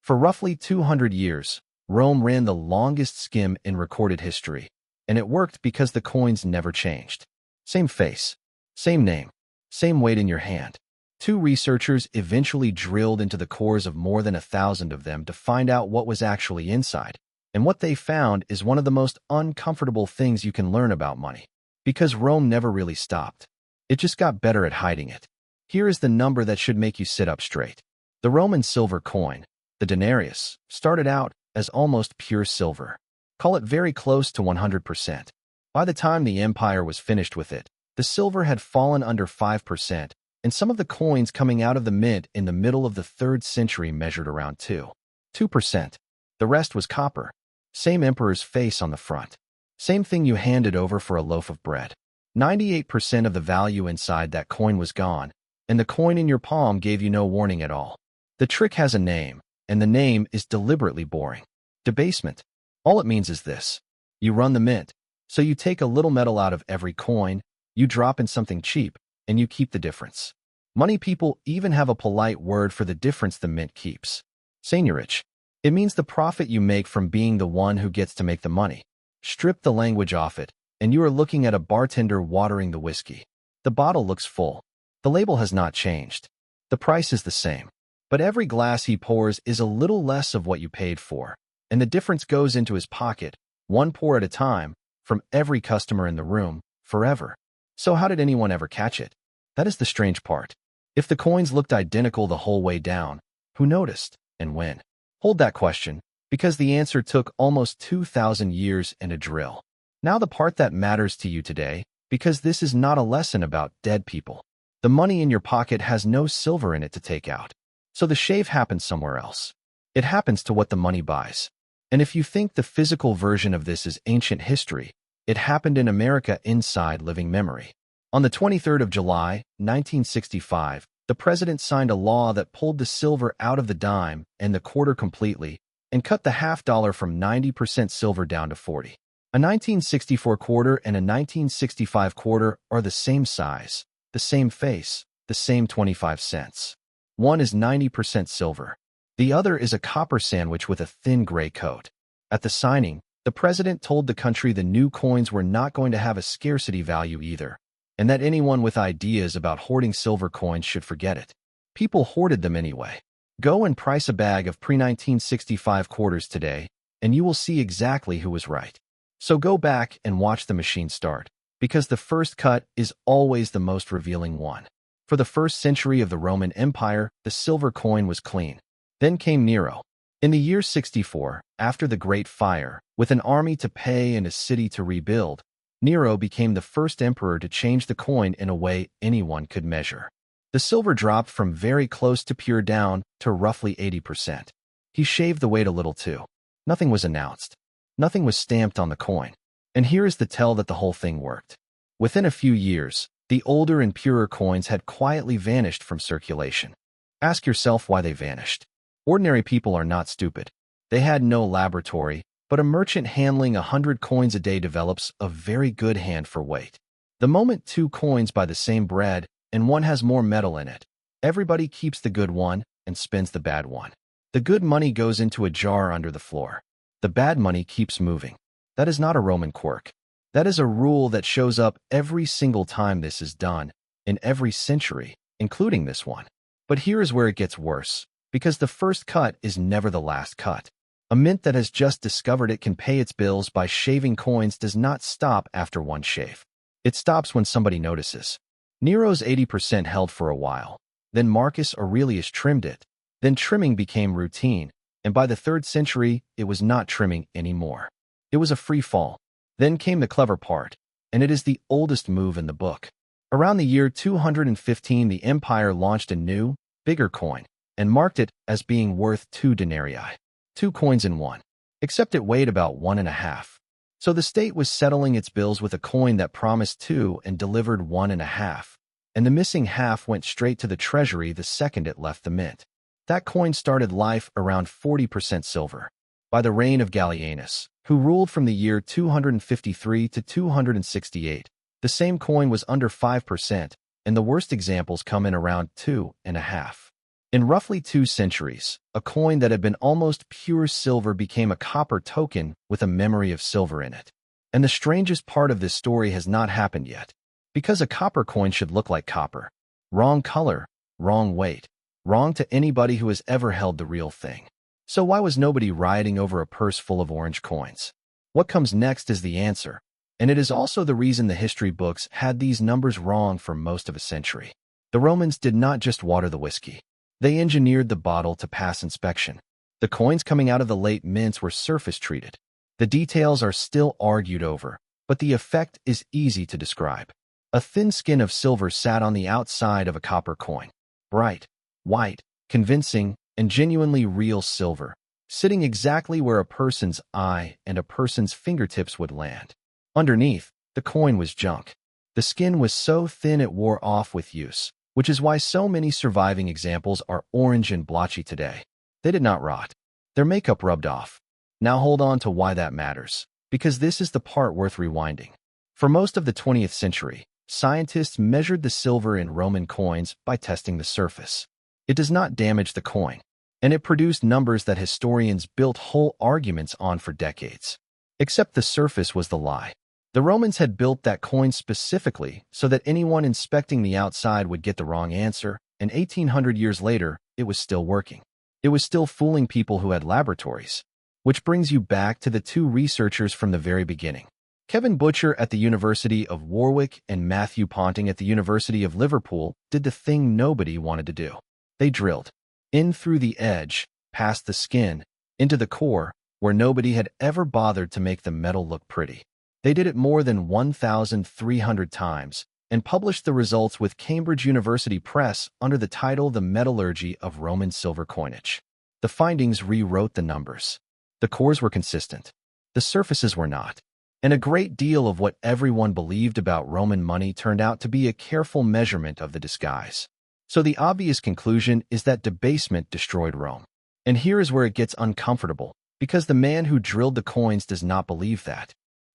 For roughly 200 years, Rome ran the longest skim in recorded history, and it worked because the coins never changed. Same face, same name, same weight in your hand. Two researchers eventually drilled into the cores of more than 1,000 of them to find out what was actually inside. And what they found is one of the most uncomfortable things you can learn about money. Because Rome never really stopped. It just got better at hiding it. Here is the number that should make you sit up straight. The Roman silver coin, the denarius, started out as almost pure silver. Call it very close to 100%. By the time the empire was finished with it, the silver had fallen under 5%, and some of the coins coming out of the mint in the middle of the 3rd century measured around 2%. The rest was copper. Same emperor's face on the front. Same thing you handed over for a loaf of bread. 98% of the value inside that coin was gone, and the coin in your palm gave you no warning at all. The trick has a name, and the name is deliberately boring. Debasement. All it means is this. You run the mint, so you take a little metal out of every coin, you drop in something cheap, and you keep the difference. Money people even have a polite word for the difference the mint keeps. Seigniorage. It means the profit you make from being the one who gets to make the money. Strip the language off it, and you are looking at a bartender watering the whiskey. The bottle looks full. The label has not changed. The price is the same. But every glass he pours is a little less of what you paid for, and the difference goes into his pocket, one pour at a time, from every customer in the room, forever. So how did anyone ever catch it? That is the strange part. If the coins looked identical the whole way down, who noticed, and when? Hold that question, because the answer took almost 2,000 years and a drill. Now the part that matters to you today, because this is not a lesson about dead people. The money in your pocket has no silver in it to take out. So the shave happens somewhere else. It happens to what the money buys. And if you think the physical version of this is ancient history, it happened in America inside living memory. On the 23rd of July, 1965, the president signed a law that pulled the silver out of the dime and the quarter completely and cut the $50 from 90% silver down to 40. A 1964 quarter and a 1965 quarter are the same size, the same face, the same 25 cents. One is 90% silver. The other is a copper sandwich with a thin gray coat. At the signing, the president told the country the new coins were not going to have a scarcity value either, and that anyone with ideas about hoarding silver coins should forget it. People hoarded them anyway. Go and price a bag of pre-1965 quarters today, and you will see exactly who was right. So go back and watch the machine start, because the first cut is always the most revealing one. For the 1st century of the Roman Empire, the silver coin was clean. Then came Nero. In the year 64, after the Great Fire, with an army to pay and a city to rebuild, Nero became the first emperor to change the coin in a way anyone could measure. The silver dropped from very close to pure down to roughly 80%. He shaved the weight a little too. Nothing was announced. Nothing was stamped on the coin. And here is the tell that the whole thing worked. Within a few years, the older and purer coins had quietly vanished from circulation. Ask yourself why they vanished. Ordinary people are not stupid. They had no laboratory, but a merchant handling 100 coins a day develops a very good hand for weight. The moment 2 coins buy the same bread and one has more metal in it, everybody keeps the good one and spends the bad one. The good money goes into a jar under the floor. The bad money keeps moving. That is not a Roman quirk. That is a rule that shows up every single time this is done, in every century, including this one. But here is where it gets worse, because the first cut is never the last cut. A mint that has just discovered it can pay its bills by shaving coins does not stop after one shave. It stops when somebody notices. Nero's 80% held for a while. Then Marcus Aurelius trimmed it. Then trimming became routine, and by the 3rd century, it was not trimming anymore. It was a free fall. Then came the clever part, and it is the oldest move in the book. Around the year 215, the empire launched a new, bigger coin, and marked it as being worth 2 denarii. 2 coins in one. Except it weighed about 1.5. So the state was settling its bills with a coin that promised 2 and delivered 1.5, and the missing half went straight to the treasury the second it left the mint. That coin started life around 40% silver. By the reign of Gallienus, who ruled from the year 253 to 268, the same coin was under 5%, and the worst examples come in around 2.5. In roughly 2 centuries, a coin that had been almost pure silver became a copper token with a memory of silver in it. And the strangest part of this story has not happened yet. Because a copper coin should look like copper. Wrong color, wrong weight, wrong to anybody who has ever held the real thing. So why was nobody rioting over a purse full of orange coins? What comes next is the answer, and it is also the reason the history books had these numbers wrong for most of a century. The Romans did not just water the whiskey. They engineered the bottle to pass inspection. The coins coming out of the late mints were surface-treated. The details are still argued over, but the effect is easy to describe. A thin skin of silver sat on the outside of a copper coin. Bright, white, convincing, and genuinely real silver, sitting exactly where a person's eye and a person's fingertips would land. Underneath, the coin was junk. The skin was so thin it wore off with use, which is why so many surviving examples are orange and blotchy today. They did not rot. Their makeup rubbed off. Now hold on to why that matters, because this is the part worth rewinding. For most of the 20th century, scientists measured the silver in Roman coins by testing the surface. It does not damage the coin, and it produced numbers that historians built whole arguments on for decades. Except the surface was the lie. The Romans had built that coin specifically so that anyone inspecting the outside would get the wrong answer, and 1800 years later, it was still working. It was still fooling people who had laboratories. Which brings you back to the two researchers from the very beginning. Kevin Butcher at the University of Warwick and Matthew Ponting at the University of Liverpool did the thing nobody wanted to do. They drilled in through the edge, past the skin, into the core, where nobody had ever bothered to make the metal look pretty. They did it more than 1,300 times and published the results with Cambridge University Press under the title The Metallurgy of Roman Silver Coinage. The findings rewrote the numbers. The cores were consistent. The surfaces were not. And a great deal of what everyone believed about Roman money turned out to be a careful measurement of the disguise. So the obvious conclusion is that debasement destroyed Rome. And here is where it gets uncomfortable, because the man who drilled the coins does not believe that.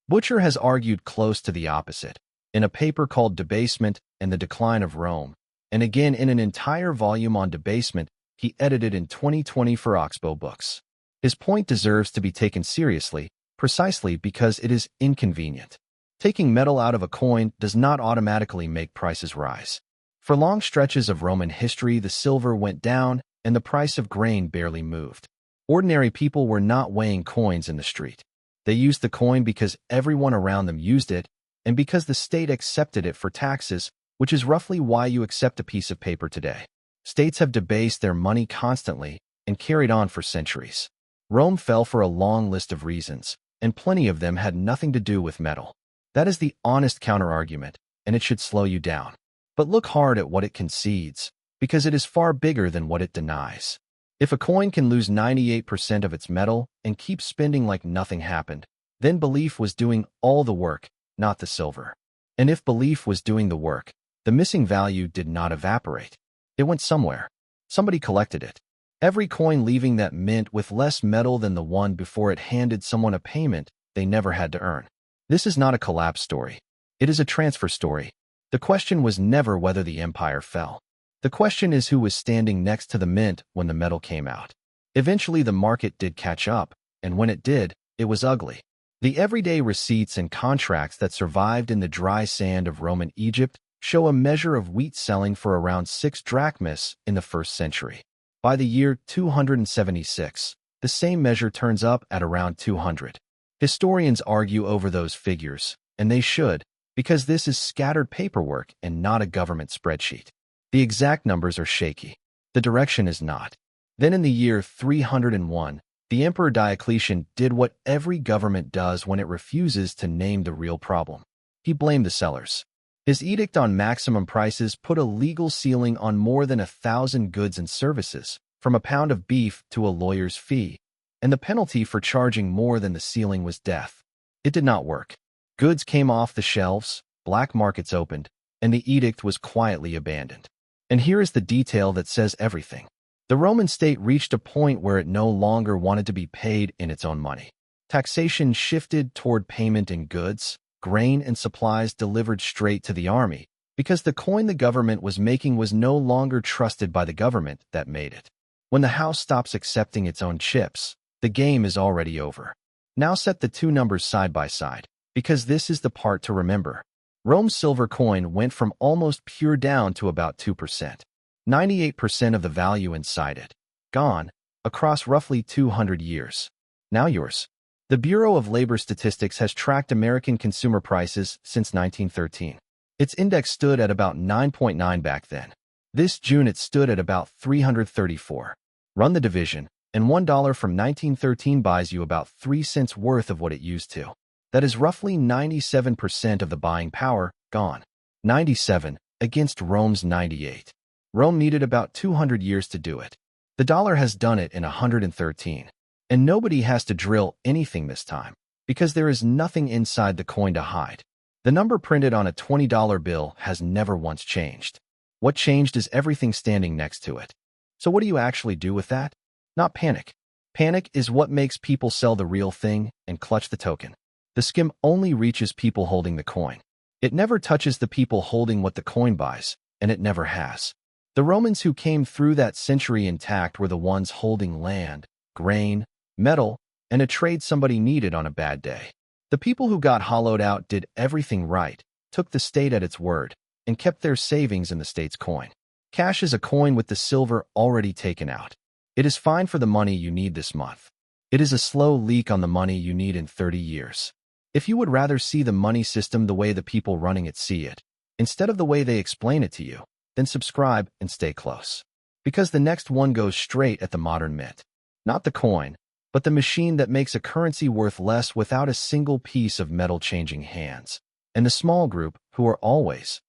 Butcher has argued close to the opposite, in a paper called Debasement and the Decline of Rome, and again in an entire volume on debasement he edited in 2020 for Oxbow Books. His point deserves to be taken seriously, precisely because it is inconvenient. Taking metal out of a coin does not automatically make prices rise. For long stretches of Roman history, the silver went down and the price of grain barely moved. Ordinary people were not weighing coins in the street. They used the coin because everyone around them used it, and because the state accepted it for taxes, which is roughly why you accept a piece of paper today. States have debased their money constantly and carried on for centuries. Rome fell for a long list of reasons, and plenty of them had nothing to do with metal. That is the honest counterargument, and it should slow you down. But look hard at what it concedes, because it is far bigger than what it denies. If a coin can lose 98% of its metal and keep spending like nothing happened, then belief was doing all the work, not the silver. And if belief was doing the work, the missing value did not evaporate. It went somewhere. Somebody collected it. Every coin leaving that mint with less metal than the one before it handed someone a payment they never had to earn. This is not a collapse story. It is a transfer story. The question was never whether the empire fell. The question is who was standing next to the mint when the metal came out. Eventually the market did catch up, and when it did, it was ugly. The everyday receipts and contracts that survived in the dry sand of Roman Egypt show a measure of wheat selling for around 6 drachmas in the 1st century. By the year 276, the same measure turns up at around 200. Historians argue over those figures, and they should, because this is scattered paperwork and not a government spreadsheet. The exact numbers are shaky. The direction is not. Then in the year 301, the Emperor Diocletian did what every government does when it refuses to name the real problem. He blamed the sellers. His edict on maximum prices put a legal ceiling on more than 1,000 goods and services, from a pound of beef to a lawyer's fee, and the penalty for charging more than the ceiling was death. It did not work. Goods came off the shelves, black markets opened, and the edict was quietly abandoned. And here is the detail that says everything. The Roman state reached a point where it no longer wanted to be paid in its own money. Taxation shifted toward payment in goods, grain and supplies delivered straight to the army, Because the coin the government was making was no longer trusted by the government that made it. When the house stops accepting its own chips, the game is already over. Now set the two numbers side by side, because this is the part to remember. Rome's silver coin went from almost pure down to about 2%. 98% of the value inside it. Gone, across roughly 200 years. Now yours. The Bureau of Labor Statistics has tracked American consumer prices since 1913. Its index stood at about 9.9 back then. This June it stood at about 334. Run the division, and $1 from 1913 buys you about 3 cents worth of what it used to. That is roughly 97% of the buying power gone. 97 against Rome's 98. Rome needed about 200 years to do it. The dollar has done it in 113. And nobody has to drill anything this time, because there is nothing inside the coin to hide. The number printed on a $20 bill has never once changed. What changed is everything standing next to it. So what do you actually do with that? Not panic. Panic is what makes people sell the real thing and clutch the token. The skim only reaches people holding the coin. It never touches the people holding what the coin buys, and it never has. The Romans who came through that century intact were the ones holding land, grain, metal, and a trade somebody needed on a bad day. The people who got hollowed out did everything right, took the state at its word, and kept their savings in the state's coin. Cash is a coin with the silver already taken out. It is fine for the money you need this month. It is a slow leak on the money you need in 30 years. If you would rather see the money system the way the people running it see it, instead of the way they explain it to you, then subscribe and stay close. Because the next one goes straight at the modern mint. Not the coin, but the machine that makes a currency worth less without a single piece of metal changing hands. And the small group who are always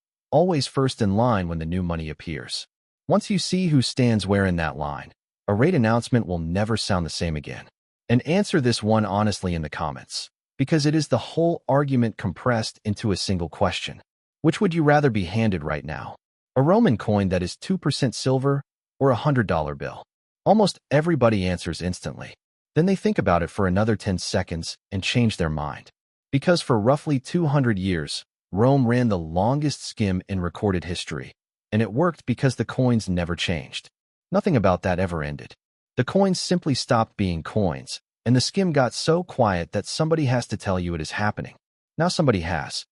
first in line when the new money appears. Once you see who stands where in that line, a rate announcement will never sound the same again. And answer this one honestly in the comments, because it is the whole argument compressed into a single question. Which would you rather be handed right now? A Roman coin that is 2% silver or a $100 bill? Almost everybody answers instantly. Then they think about it for another 10 seconds and change their mind. Because for roughly 200 years, Rome ran the longest skim in recorded history, and it worked because the coins never changed. Nothing about that ever ended. The coins simply stopped being coins, and the skim got so quiet that somebody has to tell you it is happening. Now somebody has.